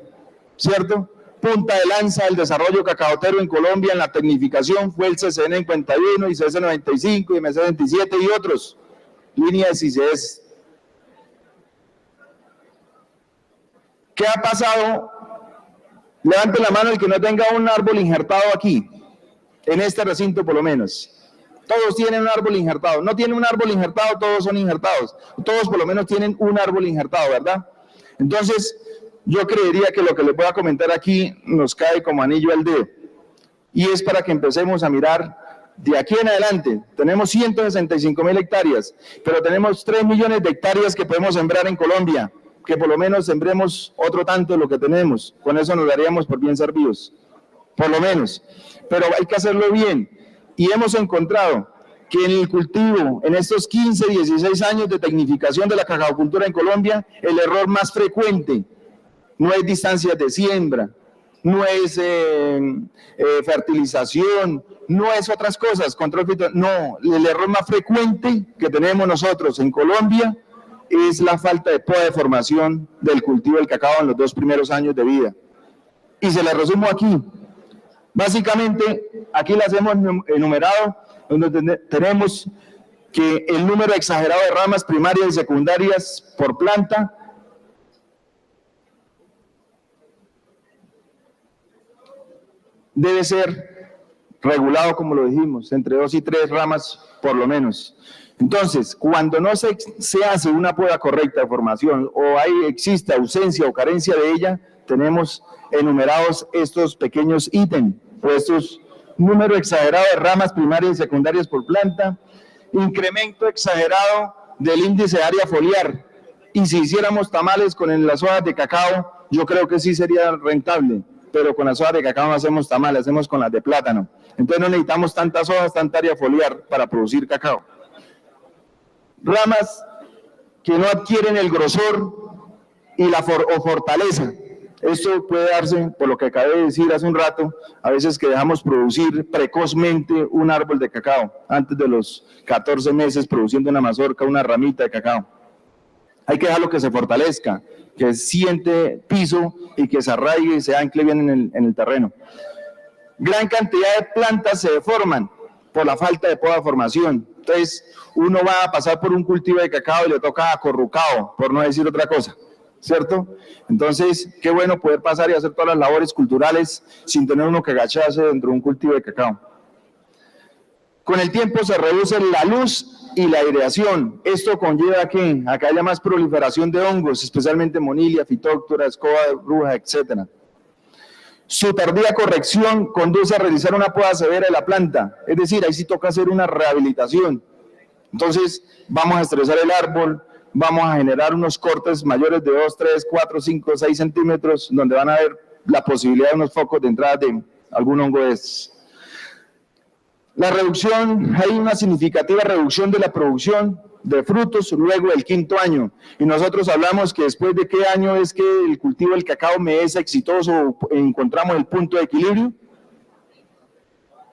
¿cierto? Punta de lanza del desarrollo cacaotero en Colombia en la tecnificación fue el CCN 51 y CC 95 y MC 27 y otros, líneas ICS. ¿Qué ha pasado? Levante la mano el que no tenga un árbol injertado aquí, en este recinto por lo menos. Todos tienen un árbol injertado. No tienen un árbol injertado, todos son injertados. Todos por lo menos tienen un árbol injertado, ¿verdad? Entonces, yo creería que lo que les voy a comentar aquí nos cae como anillo al dedo. Y es para que empecemos a mirar de aquí en adelante. Tenemos 165.000 hectáreas, pero tenemos 3 millones de hectáreas que podemos sembrar en Colombia. Que por lo menos sembremos otro tanto de lo que tenemos. Con eso nos daríamos por bien servidos. Por lo menos. Pero hay que hacerlo bien. Y hemos encontrado que en el cultivo, en estos 15, 16 años de tecnificación de la cacaocultura en Colombia, el error más frecuente no es distancias de siembra, no es fertilización, no es otras cosas, control no, el error más frecuente que tenemos nosotros en Colombia es la falta de poda de formación del cultivo del cacao en los 2 primeros años de vida. y se las resumo aquí. Básicamente, aquí las hemos enumerado, donde tenemos que el número exagerado de ramas primarias y secundarias por planta debe ser regulado, como lo dijimos, entre 2 y 3 ramas por lo menos. Entonces, cuando no se hace una poda correcta de formación o existe ausencia o carencia de ella, tenemos enumerados estos pequeños ítems, o estos número exagerado de ramas primarias y secundarias por planta, incremento exagerado del índice de área foliar, y si hiciéramos tamales con las hojas de cacao, yo creo que sí sería rentable, pero con las hojas de cacao no hacemos tamales, hacemos con las de plátano. Entonces no necesitamos tantas hojas, tanta área foliar para producir cacao. Ramas que no adquieren el grosor y o fortaleza. Esto puede darse, por lo que acabé de decir hace un rato, a veces que dejamos producir precozmente un árbol de cacao, antes de los 14 meses produciendo una mazorca, una ramita de cacao. Hay que dejarlo que se fortalezca, que siente piso y que se arraigue y se ancle bien en el terreno. Gran cantidad de plantas se deforman por la falta de poda de formación. Entonces, uno va a pasar por un cultivo de cacao y le toca acorrucado, por no decir otra cosa, ¿cierto? Entonces, qué bueno poder pasar y hacer todas las labores culturales sin tener uno que agacharse dentro de un cultivo de cacao. Con el tiempo se reduce la luz y la aireación. Esto conlleva a que haya más proliferación de hongos, especialmente monilia, fitóctora, escoba de bruja, etc. Su tardía corrección conduce a realizar una poda severa de la planta, es decir, ahí sí toca hacer una rehabilitación. Entonces, vamos a estresar el árbol, vamos a generar unos cortes mayores de 2, 3, 4, 5, 6 centímetros, donde van a haber la posibilidad de unos focos de entrada de algún hongo de estos. La reducción, hay una significativa reducción de la producción de frutos luego del 5º año, y nosotros hablamos que después de qué año es que el cultivo del cacao me es exitoso, encontramos el punto de equilibrio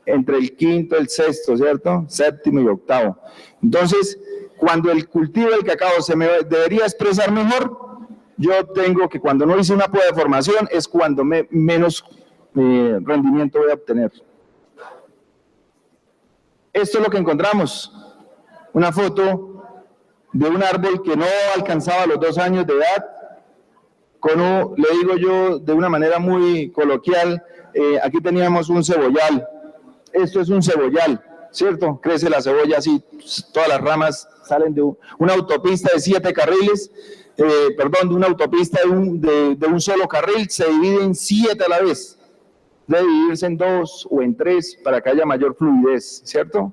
entre el 5º, el 6º, ¿cierto? 7º y 8º. Entonces, cuando el cultivo del cacao se me debería expresar mejor, yo tengo que cuando no hice una poda de formación es cuando menos rendimiento voy a obtener. Esto es lo que encontramos, una foto de un árbol que no alcanzaba los 2 años de edad, le digo yo de una manera muy coloquial, aquí teníamos un cebollal, esto es un cebollal, ¿cierto? Crece la cebolla así, todas las ramas salen de una autopista de 7 carriles, de una autopista de un solo carril, se divide en 7 a la vez. Debe dividirse en 2 o en 3 para que haya mayor fluidez, ¿cierto?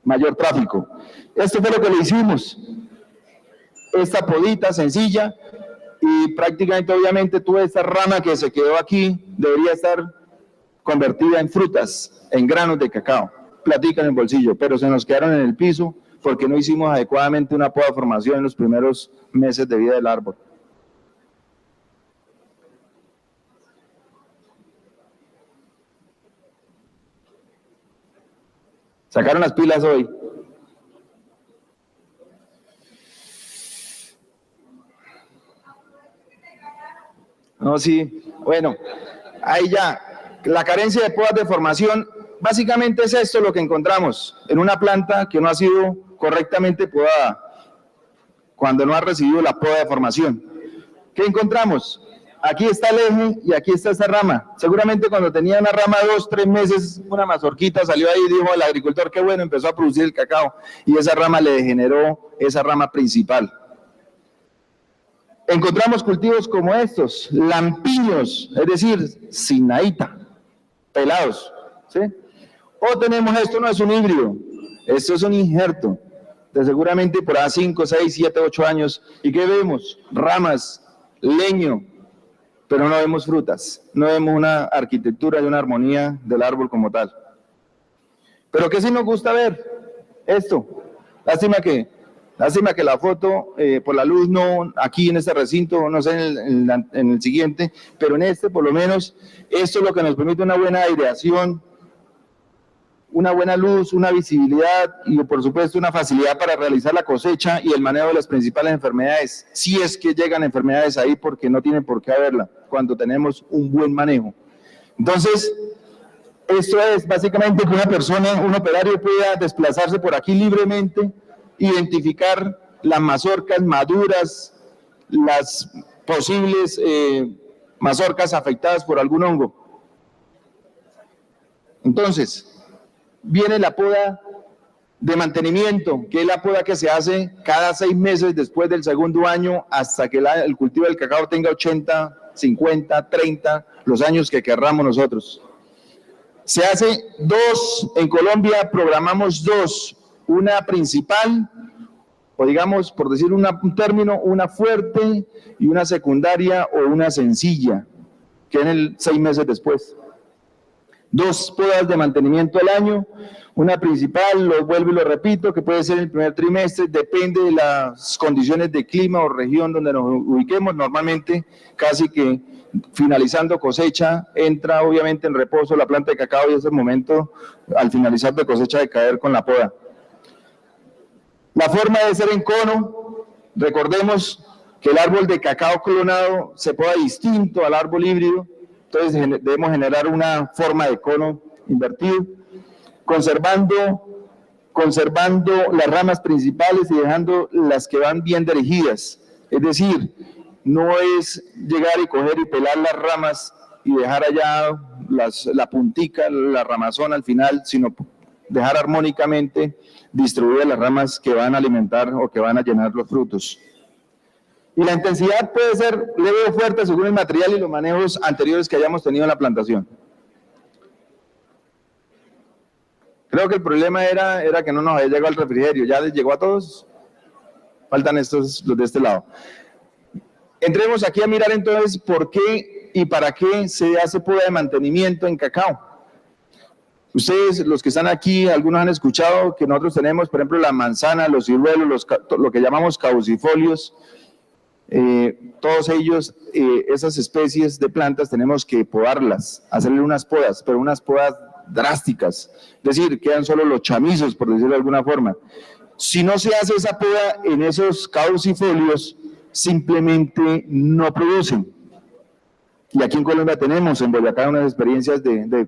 Mayor tráfico. Esto fue lo que le hicimos. Esta podita sencilla y prácticamente, obviamente, toda esta rama que se quedó aquí debería estar convertida en frutas, en granos de cacao. Platica en el bolsillo, pero se nos quedaron en el piso porque no hicimos adecuadamente una poda de formación en los primeros meses de vida del árbol. Sacaron las pilas hoy. No, sí. Bueno, ahí ya. La carencia de podas de formación, básicamente es esto lo que encontramos en una planta que no ha sido correctamente podada, cuando no ha recibido la poda de formación. ¿Qué encontramos? Aquí está el eje y aquí está esta rama. Seguramente cuando tenía una rama de 2, 3 meses, una mazorquita salió ahí y dijo el agricultor, qué bueno, empezó a producir el cacao. Y esa rama le degeneró esa rama principal. Encontramos cultivos como estos, lampiños, es decir, sin naíta, pelados, ¿sí? O tenemos esto, no es un híbrido, esto es un injerto, de seguramente por 5, 6, 7, 8 años. ¿Y qué vemos? Ramas, leño, pero no vemos frutas, no vemos una arquitectura y una armonía del árbol como tal. Pero ¿qué sí nos gusta ver? Esto. Lástima que la foto, por la luz, no aquí en este recinto, no sé en el siguiente, pero en este por lo menos, esto es lo que nos permite una buena aireación, una buena luz, una visibilidad y por supuesto una facilidad para realizar la cosecha y el manejo de las principales enfermedades, si es que llegan enfermedades ahí, porque no tienen por qué haberla cuando tenemos un buen manejo. Entonces, esto es básicamente que una persona, un operario pueda desplazarse por aquí libremente, identificar las mazorcas maduras, las posibles mazorcas afectadas por algún hongo. Entonces, viene la poda de mantenimiento, que es la poda que se hace cada 6 meses después del segundo año hasta que el cultivo del cacao tenga 80, 50, 30, los años que querramos nosotros. Se hace 2, en Colombia programamos 2, una principal, o digamos, por decir un término, una fuerte y una secundaria o una sencilla, que en el 6 meses después. 2 podas de mantenimiento al año, una principal, lo vuelvo y lo repito, que puede ser en el primer trimestre, depende de las condiciones de clima o región donde nos ubiquemos, normalmente casi que finalizando cosecha, entra obviamente en reposo la planta de cacao y es el momento, al finalizar de cosecha, de caer con la poda. La forma de ser en cono, recordemos que el árbol de cacao clonado se poda distinto al árbol híbrido, entonces debemos generar una forma de cono invertido, conservando las ramas principales y dejando las que van bien dirigidas, es decir, no es llegar y coger y pelar las ramas y dejar allá la puntica, la ramazón al final, sino dejar armónicamente distribuidas las ramas que van a alimentar o que van a llenar los frutos. Y la intensidad puede ser leve o fuerte según el material y los manejos anteriores que hayamos tenido en la plantación. Creo que el problema era que no nos había llegado el refrigerio. ¿Ya les llegó a todos? Faltan estos, los de este lado. Entremos aquí a mirar entonces por qué y para qué se hace poda de mantenimiento en cacao. Ustedes, los que están aquí, algunos han escuchado que nosotros tenemos, por ejemplo, la manzana, los ciruelos, lo que llamamos caucifolios, todos ellos, esas especies de plantas tenemos que podarlas, hacerle unas podas, pero unas podas drásticas, es decir, quedan solo los chamizos, por decirlo de alguna forma. Si no se hace esa poda en esos caucifolios, simplemente no producen. Y aquí en Colombia tenemos, en Boyacá, unas experiencias de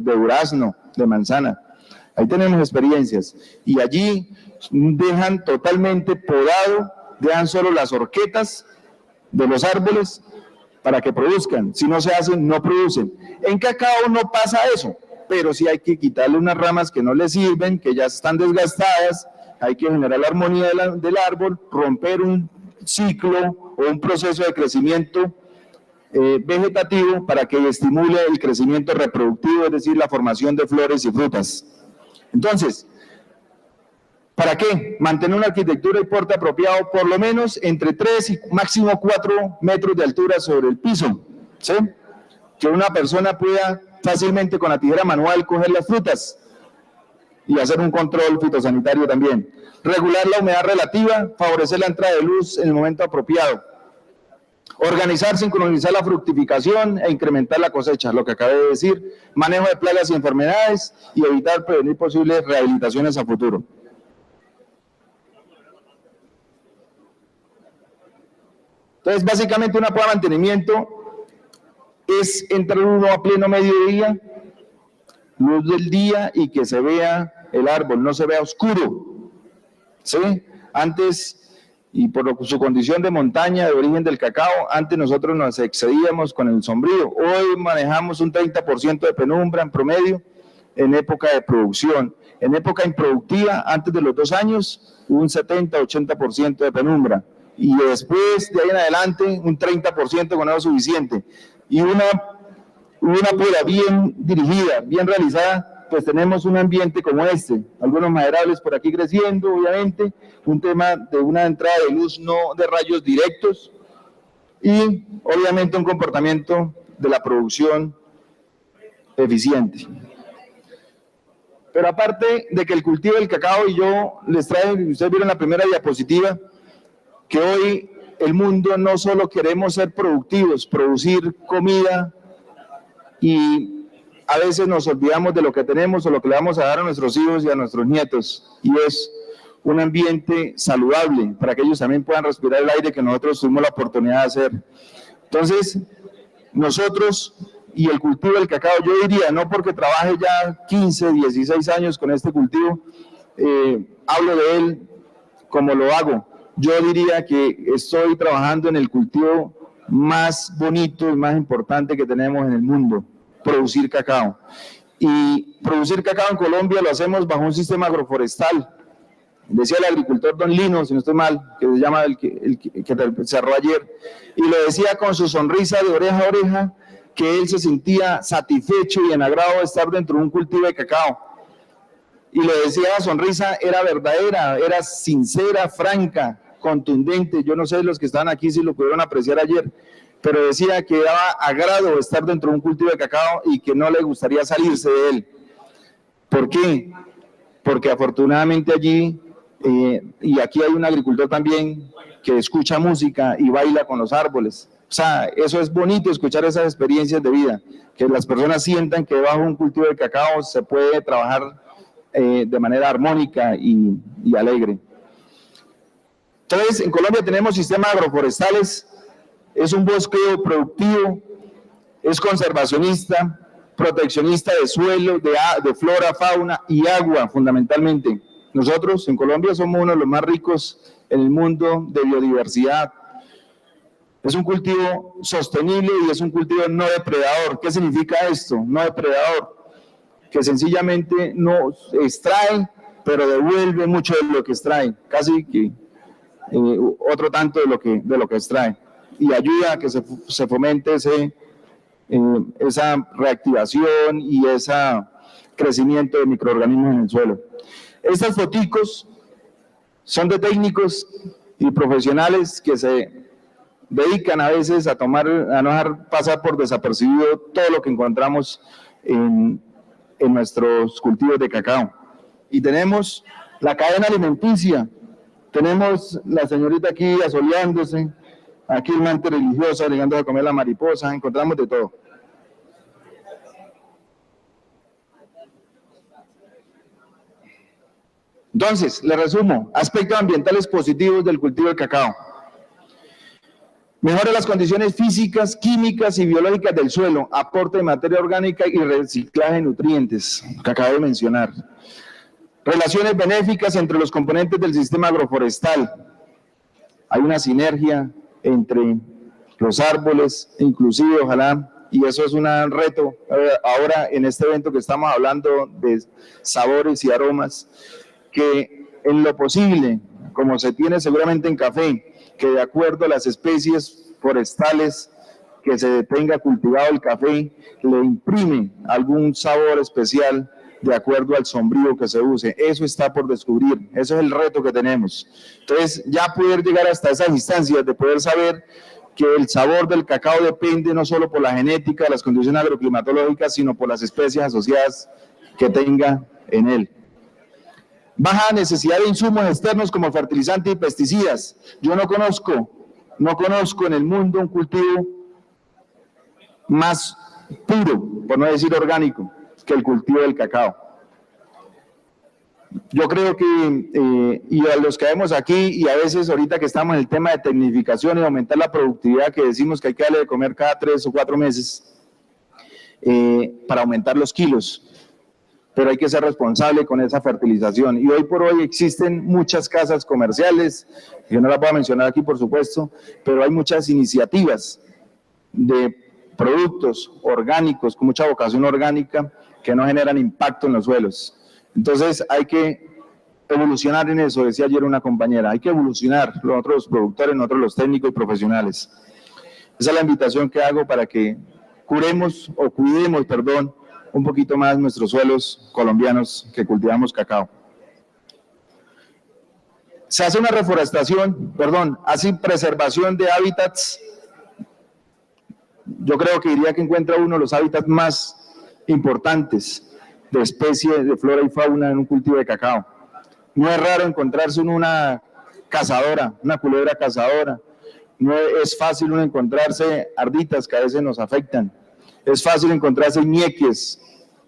durazno, de manzana. Ahí tenemos experiencias. Y allí dejan totalmente podado, dejan solo las horquetas de los árboles para que produzcan. Si no se hacen, no producen. En cacao no pasa eso, pero sí hay que quitarle unas ramas que no le sirven, que ya están desgastadas, hay que generar la armonía del árbol, romper un ciclo o un proceso de crecimiento vegetativo para que estimule el crecimiento reproductivo, es decir, la formación de flores y frutas. Entonces, ¿para qué? Mantener una arquitectura y porte apropiado por lo menos entre 3 y máximo 4 metros de altura sobre el piso, ¿sí? Que una persona pueda fácilmente con la tijera manual coger las frutas y hacer un control fitosanitario también. Regular la humedad relativa, favorecer la entrada de luz en el momento apropiado. Organizar, sincronizar la fructificación e incrementar la cosecha, lo que acabé de decir. Manejo de plagas y enfermedades y evitar prevenir posibles rehabilitaciones a futuro. Entonces, básicamente una poda de mantenimiento es entrar uno a pleno mediodía, luz del día y que se vea el árbol, no se vea oscuro, ¿sí? Antes, y por su condición de montaña, de origen del cacao, antes nosotros nos excedíamos con el sombrío. Hoy manejamos un 30% de penumbra en promedio en época de producción. En época improductiva, antes de los 2 años, un 70-80% de penumbra. Y después, de ahí en adelante, un 30% con eso suficiente. Y una poda bien dirigida, bien realizada, pues tenemos un ambiente como este, algunos maderables por aquí creciendo, obviamente, un tema de una entrada de luz no de rayos directos y obviamente un comportamiento de la producción eficiente. Pero aparte de que el cultivo del cacao, y yo les traigo, ustedes vieron la primera diapositiva, que hoy el mundo no solo queremos ser productivos, producir comida y a veces nos olvidamos de lo que tenemos o lo que le vamos a dar a nuestros hijos y a nuestros nietos, y es un ambiente saludable para que ellos también puedan respirar el aire que nosotros tuvimos la oportunidad de hacer. Entonces, nosotros y el cultivo del cacao, yo diría, no porque trabaje ya 15, 16 años con este cultivo, hablo de él como lo hago. Yo diría que estoy trabajando en el cultivo más bonito y más importante que tenemos en el mundo, producir cacao. Y producir cacao en Colombia lo hacemos bajo un sistema agroforestal. Decía el agricultor Don Lino, si no estoy mal, que se llama el que cerró ayer, y lo decía con su sonrisa de oreja a oreja, que él se sentía satisfecho y en agrado de estar dentro de un cultivo de cacao. Y lo decía, la sonrisa era verdadera, era sincera, franca, contundente. Yo no sé los que estaban aquí si lo pudieron apreciar ayer, pero decía que daba agrado estar dentro de un cultivo de cacao y que no le gustaría salirse de él. ¿Por qué? Porque afortunadamente allí, y aquí hay un agricultor también que escucha música y baila con los árboles. O sea, eso es bonito, escuchar esas experiencias de vida, que las personas sientan que bajo un cultivo de cacao se puede trabajar de manera armónica y alegre. Entonces, en Colombia tenemos sistemas agroforestales, es un bosqueo productivo, es conservacionista, proteccionista de suelo, de flora, fauna y agua, fundamentalmente. Nosotros en Colombia somos uno de los más ricos en el mundo de biodiversidad. Es un cultivo sostenible y es un cultivo no depredador. ¿Qué significa esto? No depredador, que sencillamente no extrae, pero devuelve mucho de lo que extrae, casi que otro tanto de lo que extrae, y ayuda a que se fomente esa reactivación y ese crecimiento de microorganismos en el suelo. Estas foticos son de técnicos y profesionales que se dedican a veces a no dejar pasar por desapercibido todo lo que encontramos en nuestros cultivos de cacao. Y tenemos la cadena alimenticia, tenemos la señorita aquí asoleándose, aquí el mante religioso llegando a comer la mariposa, encontramos de todo. Entonces, le resumo, aspectos ambientales positivos del cultivo de cacao. Mejora las condiciones físicas, químicas y biológicas del suelo, aporte de materia orgánica y reciclaje de nutrientes, que acabo de mencionar. Relaciones benéficas entre los componentes del sistema agroforestal. Hay una sinergia entre los árboles, inclusive, ojalá, y eso es un reto ahora en este evento que estamos hablando de sabores y aromas, que en lo posible, como se tiene seguramente en café, que de acuerdo a las especies forestales que se tenga cultivado el café, le imprime algún sabor especial de acuerdo al sombrío que se use. Eso está por descubrir, eso es el reto que tenemos. Entonces, ya poder llegar hasta esas instancias de poder saber que el sabor del cacao depende no solo por la genética, las condiciones agroclimatológicas, sino por las especies asociadas que tenga en él. Baja necesidad de insumos externos como fertilizantes y pesticidas. Yo no conozco en el mundo un cultivo más puro, por no decir orgánico, que el cultivo del cacao. Yo creo que, y a los que vemos aquí, y a veces ahorita que estamos en el tema de tecnificación y aumentar la productividad, que decimos que hay que darle de comer cada 3 o 4 meses para aumentar los kilos, pero hay que ser responsable con esa fertilización. Y hoy por hoy existen muchas casas comerciales, yo no las voy a mencionar aquí por supuesto, pero hay muchas iniciativas de productos orgánicos, con mucha vocación orgánica, que no generan impacto en los suelos. Entonces hay que evolucionar en eso, decía ayer una compañera, hay que evolucionar, nosotros los productores, nosotros los técnicos y profesionales. Esa es la invitación que hago para que cuidemos, un poquito más nuestros suelos colombianos que cultivamos cacao. Se hace una reforestación, hace preservación de hábitats. Yo creo que diría que encuentra uno de los hábitats más importantes de especies de flora y fauna en un cultivo de cacao. No es raro encontrarse una cazadora, una culebra cazadora. No es fácil uno encontrarse arditas que a veces nos afectan. Es fácil encontrarse ñeques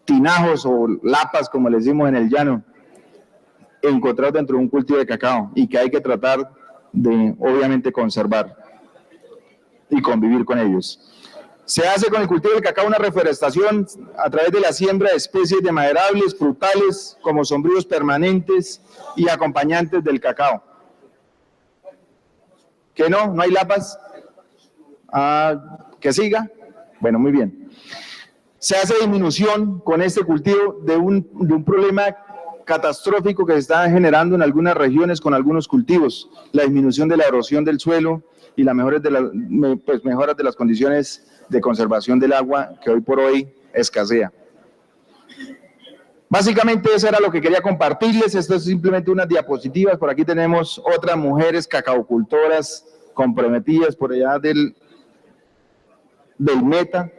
tinajos o lapas, como les decimos en el llano, encontrados dentro de un cultivo de cacao y que hay que tratar de, obviamente, conservar y convivir con ellos. Se hace con el cultivo del cacao una reforestación a través de la siembra de especies de maderables, frutales, como sombríos permanentes y acompañantes del cacao. ¿Que no? ¿No hay lapas? ¿Que siga? Bueno, muy bien. Se hace disminución con este cultivo de un problema catastrófico que se está generando en algunas regiones con algunos cultivos, la disminución de la erosión del suelo y las mejoras de las condiciones de conservación del agua que hoy por hoy escasea. Básicamente eso era lo que quería compartirles. Esto es simplemente unas diapositivas. Por aquí tenemos otras mujeres cacaocultoras comprometidas por allá del Meta,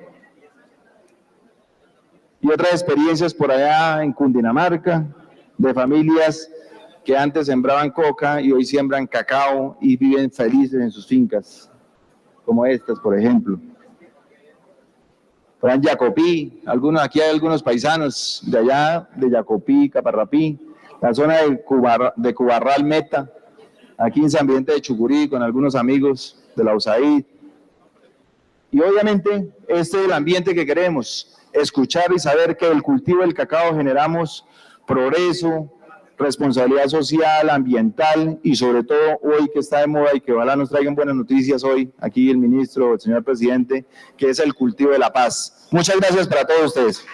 y otras experiencias por allá en Cundinamarca, de familias que antes sembraban coca y hoy siembran cacao y viven felices en sus fincas, como estas, por ejemplo. Por en Yacopí, aquí hay algunos paisanos de allá, de Yacopí, Caparrapí, la zona de Cubarral Meta, aquí en San Vicente de Chucurí, con algunos amigos de la USAID. Y obviamente este es el ambiente que queremos, escuchar y saber que del cultivo del cacao generamos progreso, responsabilidad social, ambiental y sobre todo hoy que está de moda y que ojalá nos traigan buenas noticias hoy, aquí el ministro, el señor presidente, que es el cultivo de la paz. Muchas gracias para todos ustedes.